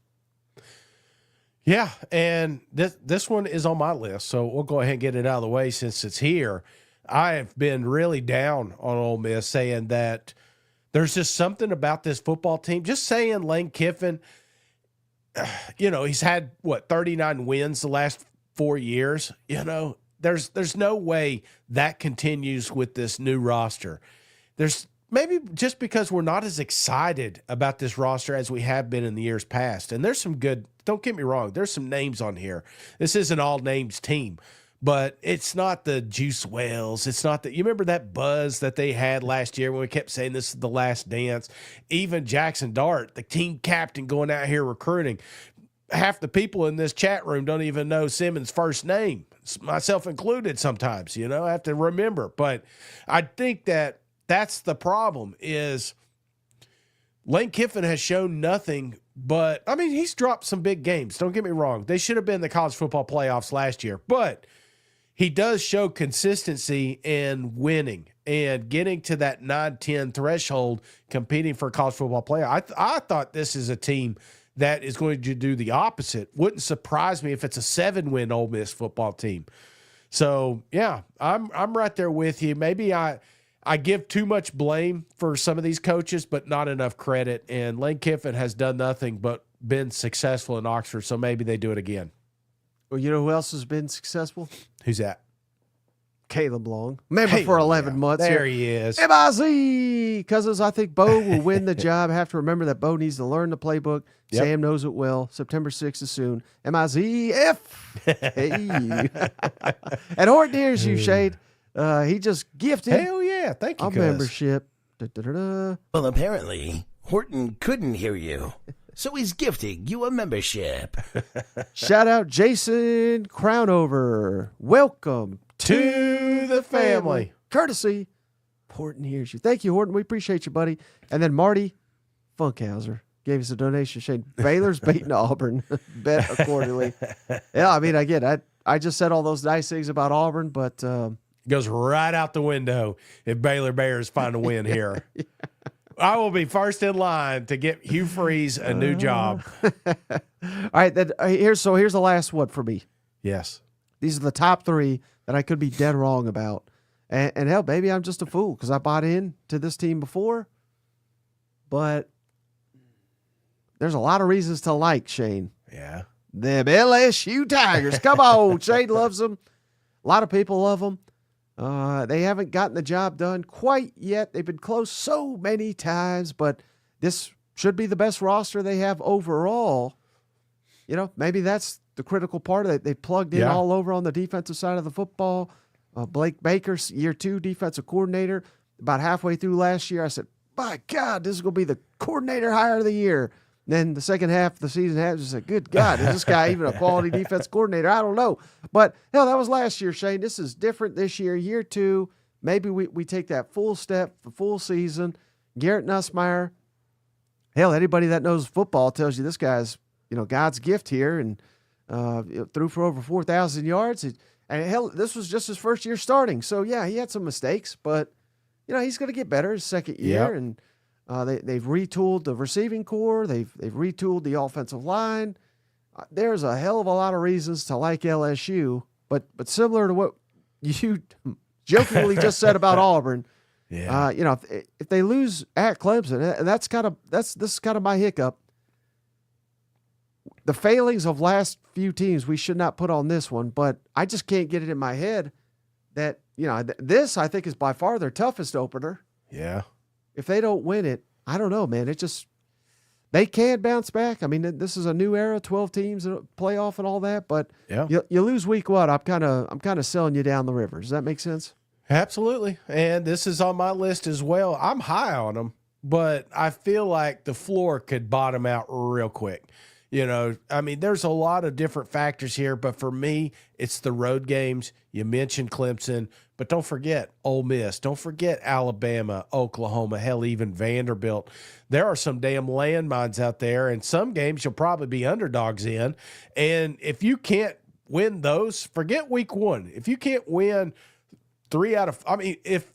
Yeah, and this one is on my list, so we'll go ahead and get it out of the way since it's here. I have been really down on Ole Miss, saying that there's just something about this football team. Just saying Lane Kiffin, he's had, 39 wins the last 4 years. There's no way that continues with this new roster. There's maybe just because we're not as excited about this roster as we have been in the years past. And there's some good, don't get me wrong, there's some names on here. This isn't all names team, but it's not the Juice Wells. It's not you remember that buzz that they had last year when we kept saying this is the last dance? Even Jackson Dart, the team captain, going out here recruiting. Half the people in this chat room don't even know Simmons' first name, myself included sometimes, I have to remember. But I think that's the problem is Lane Kiffin has shown nothing but, I mean, he's dropped some big games. Don't get me wrong. They should have been in the college football playoffs last year, but he does show consistency in winning and getting to that 9-10 threshold, competing for a college football playoff. I thought this is a team that is going to do the opposite. Wouldn't surprise me if it's a 7-win Ole Miss football team. So, yeah, I'm right there with you. Maybe I give too much blame for some of these coaches, but not enough credit. And Lane Kiffin has done nothing but been successful in Oxford, so maybe they do it again. Well, you know who else has been successful? Who's that? Caleb Long. Remember for 11 months. There he is. M-I-Z! Cousins, I think Bo will win the job. Have to remember that Bo needs to learn the playbook. Yep. Sam knows it well. September 6th is soon. M-I-Z-F! Hey. And Horton hears you, Shade. He just gifted. Hell yeah. Thank you, a membership. Well, apparently, Horton couldn't hear you, so he's gifting you a membership. Shout out Jason Crownover. Welcome to the family. Courtesy, Horton hears you. Thank you, Horton. We appreciate you, buddy. And then Marty Funkhauser gave us a donation. Shane, Baylor's beating Auburn. Bet accordingly. Yeah, I mean, again, I just said all those nice things about Auburn, but goes right out the window if Baylor Bears find a win here. Yeah. I will be first in line to get Hugh Freeze a new job. All right, then here's the last one for me. Yes. These are the top 3 that I could be dead wrong about. And hell, maybe I'm just a fool because I bought in to this team before. But there's a lot of reasons to like Shane. Yeah. Them LSU Tigers. Come on, Shane loves them. A lot of people love them. They haven't gotten the job done quite yet. They've been close so many times, but this should be the best roster they have overall. Maybe that's the critical part of it. They plugged in all over on the defensive side of the football. Blake Baker, year 2 defensive coordinator. About halfway through last year, I said, by God, this is going to be the coordinator hire of the year. Then the second half of the season, I just said, good God, is this guy even a quality defense coordinator? I don't know. But, hell, that was last year, Shane. This is different this year, year 2. Maybe we take that full step, the full season. Garrett Nussmeier, hell, anybody that knows football tells you this guy's, God's gift here, and threw for over 4,000 yards. And hell, this was just his first year starting. So, yeah, he had some mistakes, but, he's going to get better his second year. Yep. And they've retooled the receiving core. They've retooled the offensive line. There's a hell of a lot of reasons to like LSU, but similar to what you jokingly just said about Auburn, if they lose at Clemson, and this is kind of my hiccup. The failings of last few teams we should not put on this one, but I just can't get it in my head that, this I think is by far their toughest opener. Yeah. If they don't win it, I don't know, man. They can bounce back. I mean, this is a new era, 12 teams in a playoff and all that, but you lose week 1, I'm kind of selling you down the river. Does that make sense? Absolutely. And this is on my list as well. I'm high on them, but I feel like the floor could bottom out real quick. There's a lot of different factors here, but for me, it's the road games. You mentioned Clemson, but don't forget Ole Miss. Don't forget Alabama, Oklahoma, hell, even Vanderbilt. There are some damn landmines out there, and some games you'll probably be underdogs in. And if you can't win those, forget week 1. If you can't win 3 out of – if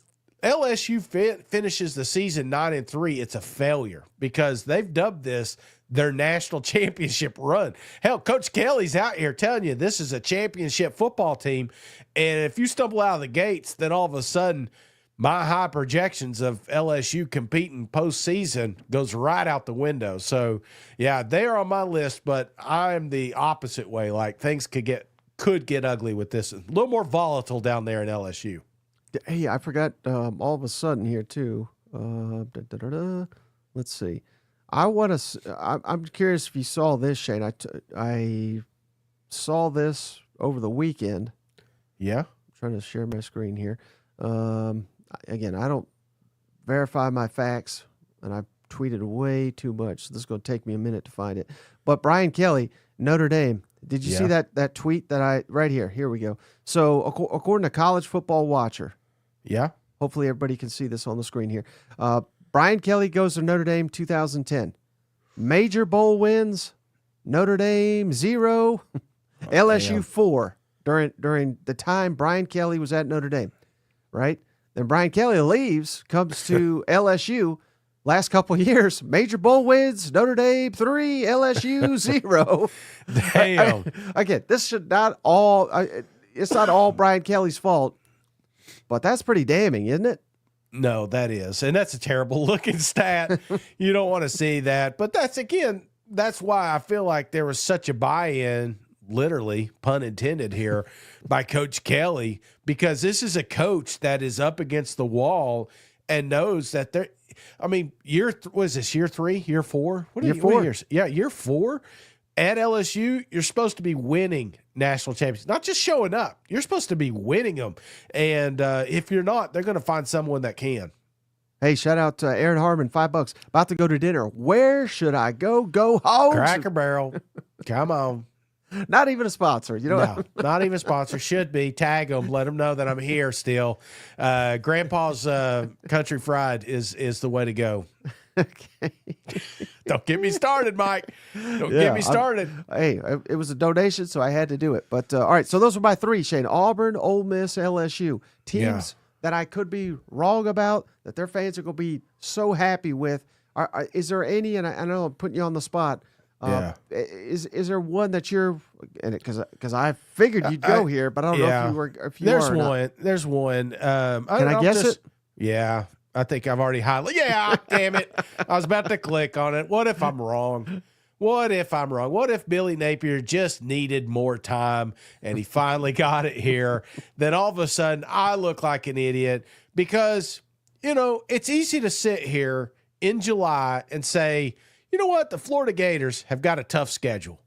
LSU finishes the season 9-3, it's a failure because they've dubbed this – their national championship run. Hell, Coach Kelly's out here telling you this is a championship football team. And if you stumble out of the gates, then all of a sudden my high projections of LSU competing postseason goes right out the window. So, yeah, they are on my list, but I'm the opposite way. Like things could get ugly with this. A little more volatile down there in LSU. Hey, I forgot all of a sudden here too. Let's see. I'm curious if you saw this, Shane. I saw this over the weekend. Yeah. I'm trying to share my screen here. Again, I don't verify my facts, and I've tweeted way too much. So this is going to take me a minute to find it. But Brian Kelly, Notre Dame. Did you see that tweet that right here? Here we go. So according to College Football Watcher. Yeah. Hopefully everybody can see this on the screen here. Brian Kelly goes to Notre Dame 2010. Major bowl wins, Notre Dame 0, LSU 4 during the time Brian Kelly was at Notre Dame, right? Then Brian Kelly leaves, comes to LSU. Last couple of years, major bowl wins, Notre Dame 3, LSU 0. Damn. Again, this should not all it's not all Brian Kelly's fault, but that's pretty damning, isn't it? No, that is. And that's a terrible looking stat. You don't want to see that. But that's why I feel like there was such a buy-in, literally, pun intended here, by Coach Kelly, because this is a coach that is up against the wall and knows that was this year 3, year 4? Year 4. Year 4. At LSU, you're supposed to be winning national championships, not just showing up. You're supposed to be winning them. And if you're not, they're going to find someone that can. Hey, shout out to Aaron Harmon, $5. About to go to dinner. Where should I go? Go home. Cracker Barrel. Come on. Not even a sponsor. No, not even a sponsor. Should be. Tag them. Let them know that I'm here still. Grandpa's Country Fried is the way to go. Okay. Don't get me started, Mike. Don't get me started. It was a donation, so I had to do it. But all right, so those were my 3, Shane. Auburn, Ole Miss, LSU. Teams that I could be wrong about, that their fans are going to be so happy with. Is there any, and I know I'm putting you on the spot, is there one that you're, because I figured you'd go here, but I don't know if you There's are or one. not. There's one. Can I guess it? Yeah. I think I've already highlighted. Yeah, damn it. I was about to click on it. What if I'm wrong? what if I'm wrong? What if Billy Napier just needed more time and he finally got it here? Then all of a sudden I look like an idiot because, it's easy to sit here in July and say, you know what? The Florida Gators have got a tough schedule.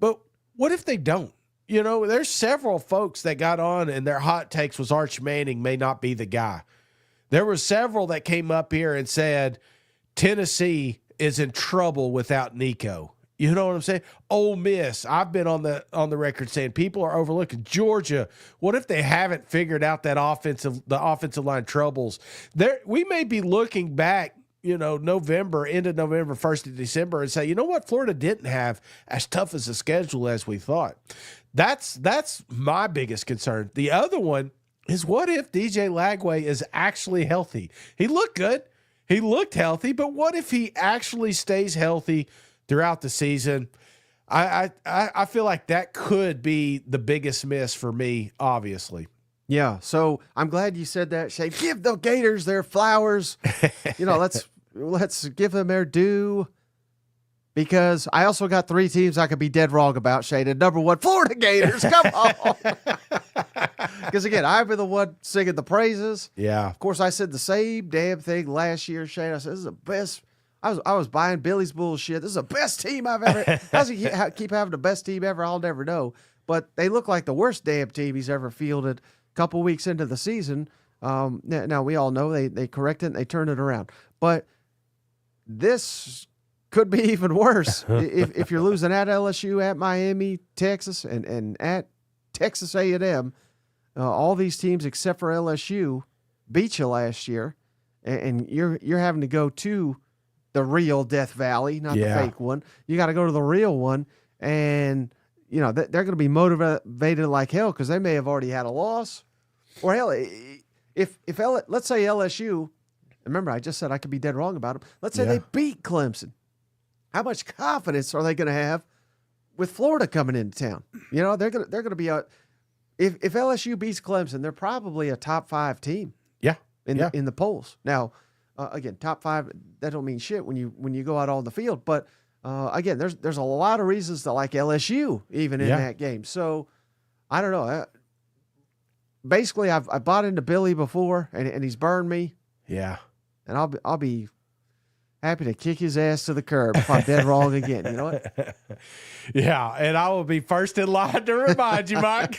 But what if they don't? There's several folks that got on and their hot takes was Arch Manning may not be the guy. There were several that came up here and said Tennessee is in trouble without Nico. You know what I'm saying? Ole Miss, I've been on the record saying people are overlooking Georgia. What if they haven't figured out the offensive line troubles? We may be looking back, November, end of November, 1st of December, and say, you know what, Florida didn't have as tough as a schedule as we thought. That's my biggest concern. The other one is, what if DJ Lagway is actually healthy? He looked good. He looked healthy, but what if he actually stays healthy throughout the season? I feel like that could be the biggest miss for me, obviously. Yeah, so I'm glad you said that, Shay. Give the Gators their flowers. Let's give them their due, because I also got 3 teams I could be dead wrong about, Shay. The number 1, Florida Gators. Come on. Because, again, I've been the one singing the praises. Yeah. Of course, I said the same damn thing last year, Shane. I said, this is the best. I was buying Billy's bullshit. This is the best team I've ever. How's he keep having the best team ever? I'll never know. But they look like the worst damn team he's ever fielded a couple weeks into the season. Now, we all know they correct it and they turn it around. But this could be even worse if you're losing at LSU, at Miami, Texas, and at Texas A&M. All these teams except for LSU beat you last year, and you're having to go to the real Death Valley, not the fake one. You got to go to the real one, and they're going to be motivated like hell because they may have already had a loss, or hell, if let's say LSU. Remember, I just said I could be dead wrong about them. Let's say they beat Clemson. How much confidence are they going to have with Florida coming into town? They're going to be a. If LSU beats Clemson, they're probably a top 5 team. Yeah, in the polls. Now, again, top 5 that don't mean shit when you go out on the field. But again, there's a lot of reasons to like LSU even in that game. So I don't know. Basically, I bought into Billy before, and he's burned me. Yeah, and I'll be happy to kick his ass to the curb if I'm dead wrong again. You know what? Yeah, and I will be first in line to remind you, Mike.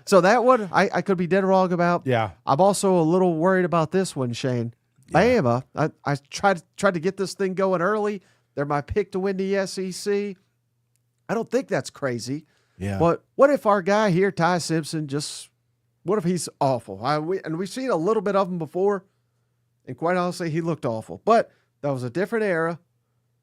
So that one, I could be dead wrong about. Yeah. I'm also a little worried about this one, Shane. Yeah. Bama, I tried to get this thing going early. They're my pick to win the SEC. I don't think that's crazy. Yeah. But what if our guy here, Ty Simpson, what if he's awful? We've seen a little bit of him before, and quite honestly, he looked awful. But that was a different era,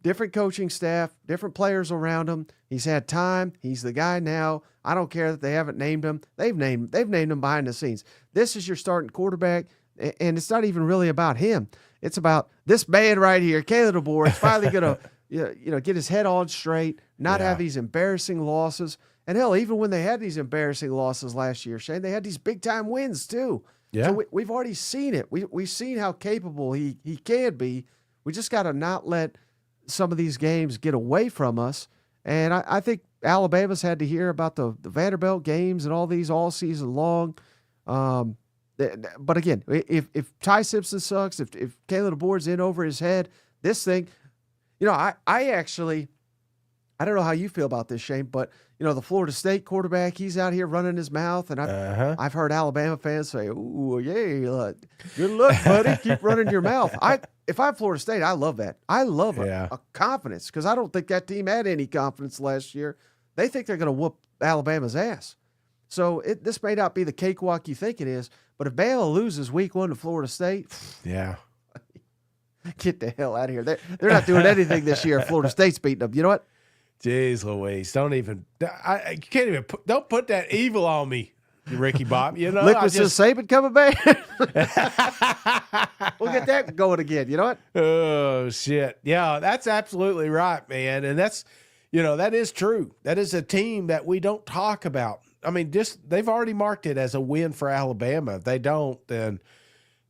different coaching staff, different players around him. He's had time. He's the guy now. I don't care that they haven't named him. They've named him behind the scenes. This is your starting quarterback, and it's not even really about him. It's about this man right here, Caleb DeBoer. Is finally going to get his head on straight, not have these embarrassing losses. And hell, even when they had these embarrassing losses last year, Shane, they had these big-time wins too. Yeah. So we've already seen it. We've seen how capable he can be. We just got to not let some of these games get away from us. And I think Alabama's had to hear about the Vanderbilt games and all these all season long. But again, if Ty Simpson sucks, if Caleb DeBoer's in over his head, this thing, I don't know how you feel about this, Shane, but the Florida State quarterback, he's out here running his mouth, and I've heard Alabama fans say, "Ooh, yeah, good luck, buddy. Keep running your mouth." If I'm Florida State, I love that. I love a confidence, because I don't think that team had any confidence last year. They think they're going to whoop Alabama's ass. So this may not be the cakewalk you think it is, but if Bama loses week 1 to Florida State, get the hell out of here. They're not doing anything this year. Florida State's beating them. You know what? Jeez Louise, don't put that evil on me, Ricky Bob. Liquid Saban coming back. We'll get that going again. You know what? Oh shit. Yeah, that's absolutely right, man. And that's, that is true. That is a team that we don't talk about. I mean, they've already marked it as a win for Alabama. If they don't, then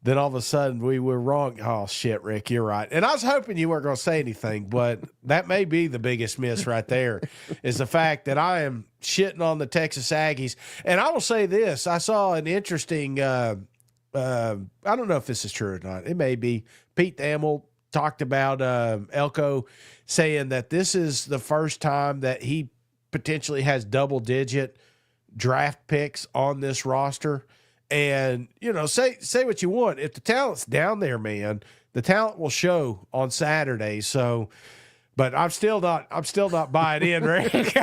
then all of a sudden we were wrong. Oh, shit, Rick, you're right. And I was hoping you weren't going to say anything, but that may be the biggest miss right there is the fact that I am shitting on the Texas Aggies. And I will say this. I saw an interesting I don't know if this is true or not. It may be. Pete Thamel talked about Elko saying that this is the first time that he potentially has double-digit draft picks on this roster. And, you know, say what you want. If the talent's down there, man, the talent will show on Saturday. So, but I'm still not buying in, Rick. And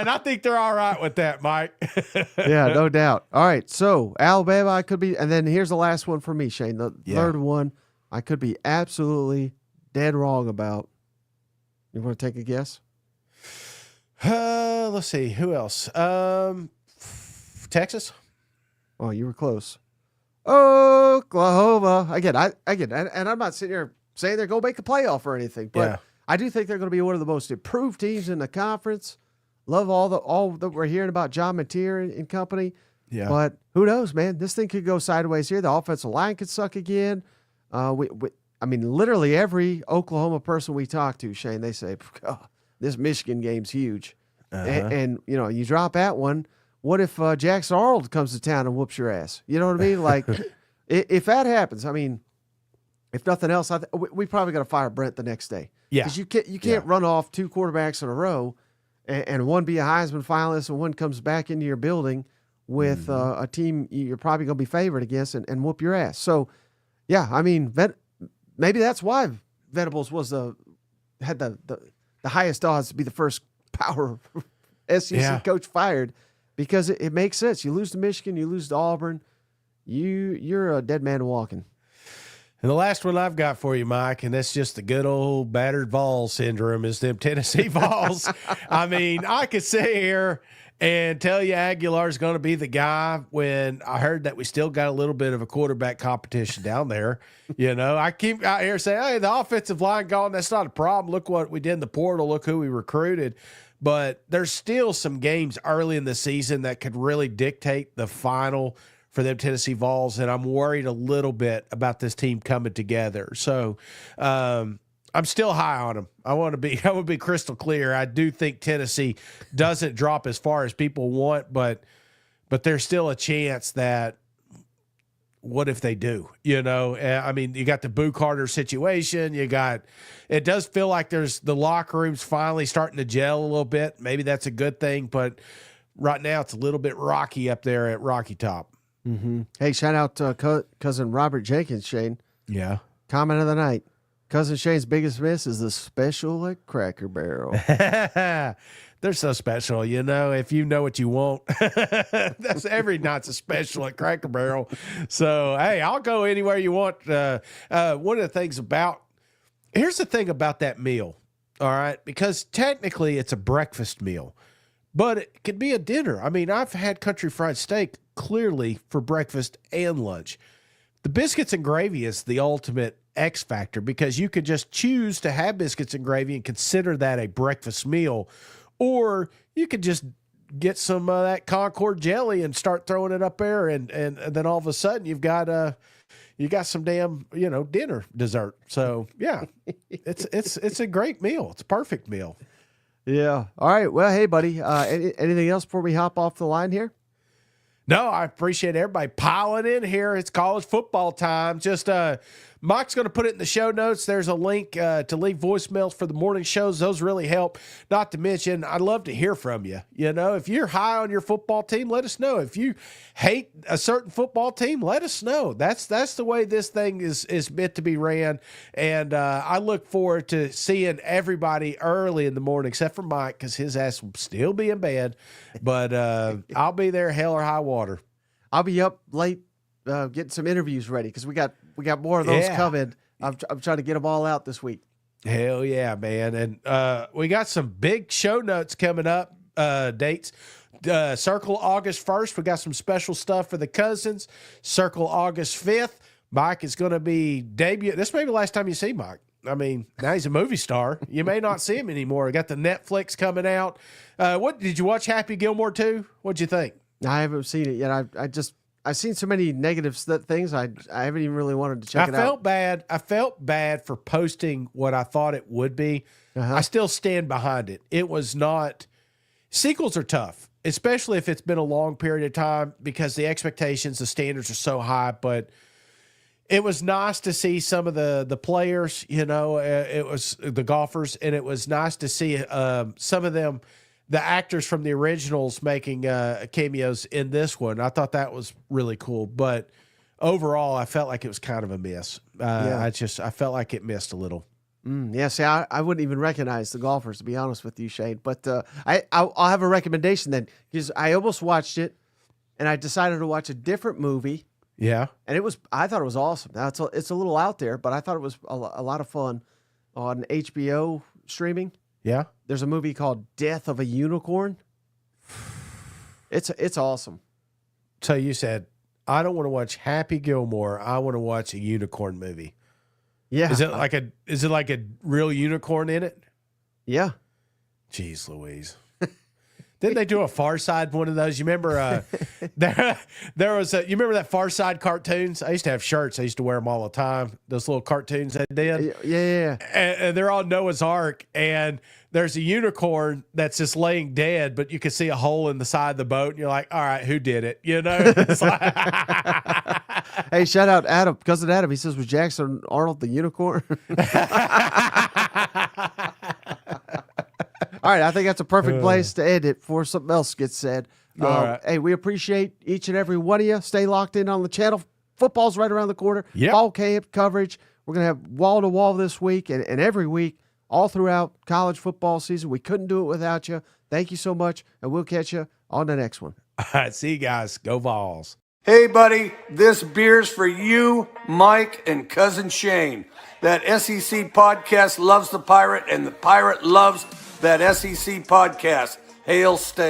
I think they're all right with that, Mike. Yeah, no doubt. All right, so Alabama, I could be, and then here's the last one for me, Shane. The third one, I could be absolutely dead wrong about. You want to take a guess? Let's see. Who else? Texas? Oh, you were close. Oklahoma. Again, and I'm not sitting here saying they're going to make a playoff or anything, but I do think they're going to be one of the most improved teams in the conference. Love all that we're hearing about John Mateer and company. Yeah. But who knows, man? This thing could go sideways here. The offensive line could suck again. I mean, literally every Oklahoma person we talk to, Shane, they say, "God, this Michigan game's huge." And you know, you drop that one. What if Jackson Arnold comes to town and whoops your ass? You know what I mean? Like, if that happens, I mean, if nothing else, we probably got to fire Brent the next day. Yeah, because you can't run off two quarterbacks in a row, and one be a Heisman finalist and one comes back into your building with a team you're probably going to be favored against and whoop your ass. So, yeah, I mean, maybe that's why Venables had the highest odds to be the first power SEC coach fired. Because it makes sense. You lose to Michigan, you lose to Auburn, you're a dead man walking. And the last one I've got for you, Mike, and that's just the good old battered Vols syndrome, is them Tennessee Vols. I mean, I could sit here and tell you Aguilar's going to be the guy when I heard that we still got a little bit of a quarterback competition down there. You know, I keep out here saying, hey, the offensive line gone, that's not a problem. Look what we did in the portal. Look who we recruited. But there's still some games early in the season that could really dictate the final for them Tennessee Vols, and I'm worried a little bit about this team coming together. So I'm still high on them. I want to be crystal clear. I do think Tennessee doesn't drop as far as people want, but there's still a chance that what if they do? You know, I mean, you got the Boo Carter situation. It does feel like the locker room's finally starting to gel a little bit. Maybe that's a good thing, but right now it's a little bit rocky up there at Rocky Top. Mm-hmm. Hey, shout out to cousin Robert Jenkins, Shane. Yeah. Comment of the night. Cousin Shane's biggest miss is the special at Cracker Barrel. They're so special, you know, if you know what you want. That's every night's a special at Cracker Barrel. So, hey, I'll go anywhere you want. One of the things here's the thing about that meal, all right, because technically it's a breakfast meal, but it could be a dinner. I mean, I've had country fried steak clearly for breakfast and lunch. The biscuits and gravy is the ultimate X factor because you could just choose to have biscuits and gravy and consider that a breakfast meal. Or you could just get some of that Concord jelly and start throwing it up there, and then all of a sudden you got some damn dinner dessert. So yeah, it's a great meal. It's a perfect meal. Yeah. All right. Well, hey, buddy. Anything else before we hop off the line here? No, I appreciate everybody piling in here. It's college football time. Just Mike's going to put it in the show notes. There's a link to leave voicemails for the morning shows. Those really help. Not to mention, I'd love to hear from you. You know, if you're high on your football team, let us know. If you hate a certain football team, let us know. That's the way this thing is meant to be ran. And I look forward to seeing everybody early in the morning, except for Mike, because his ass will still be in bed. But I'll be there, hell or high water. I'll be up late getting some interviews ready because we got more of those coming. I'm trying to get them all out this week. Hell yeah, man. And we got some big show notes coming up, dates. Circle August 1st. We got some special stuff for the cousins. Circle August 5th. Mike is going to be debut. This may be the last time you see Mike. I mean, now he's a movie star. You may not see him anymore. We got the Netflix coming out. What did you watch Happy Gilmore 2? What'd you think? I haven't seen it yet. I've seen so many negative things. I haven't even really wanted to check it out. I felt bad for posting what I thought it would be. I still stand behind it. It was not. Sequels are tough, especially if it's been a long period of time because the expectations, the standards are so high. But it was nice to see some of the players. You know, it was the golfers, and it was nice to see some of them. The actors from the originals making cameos in this one. I thought that was really cool. But overall, I felt like it was kind of a miss. I felt like it missed a little. Yeah, see, I wouldn't even recognize the golfers, to be honest with you, Shane. But I'll have a recommendation then, because I almost watched it, and I decided to watch a different movie. Yeah. And I thought it was awesome. Now, it's a little out there, but I thought it was a lot of fun on HBO streaming. Yeah. There's a movie called Death of a Unicorn. It's awesome. So you said, I don't want to watch Happy Gilmore. I want to watch a unicorn movie. Yeah. Is it like a real unicorn in it? Yeah. Jeez Louise. Didn't they do a Far Side one of those? You remember there was you remember that Far Side cartoons? I used to have shirts. I used to wear them all the time. Those little cartoons they did. Yeah. And they're on Noah's Ark, and there's a unicorn that's just laying dead, but you can see a hole in the side of the boat, and you're like, all right, who did it? You know? It's like Hey, shout out Adam, cousin Adam. He says, was Jackson Arnold the unicorn? All right, I think that's a perfect place to end it before something else gets said. All right. Hey, we appreciate each and every one of you. Stay locked in on the channel. Football's right around the corner. Yep. Fall camp coverage. We're going to have wall-to-wall this week and every week all throughout college football season. We couldn't do it without you. Thank you so much, and we'll catch you on the next one. all right, see you guys. Go Vols. Hey, buddy, this beer's for you, Mike, and Cousin Shane. That SEC podcast loves the Pirate, and the Pirate loves that SEC podcast. Hail State.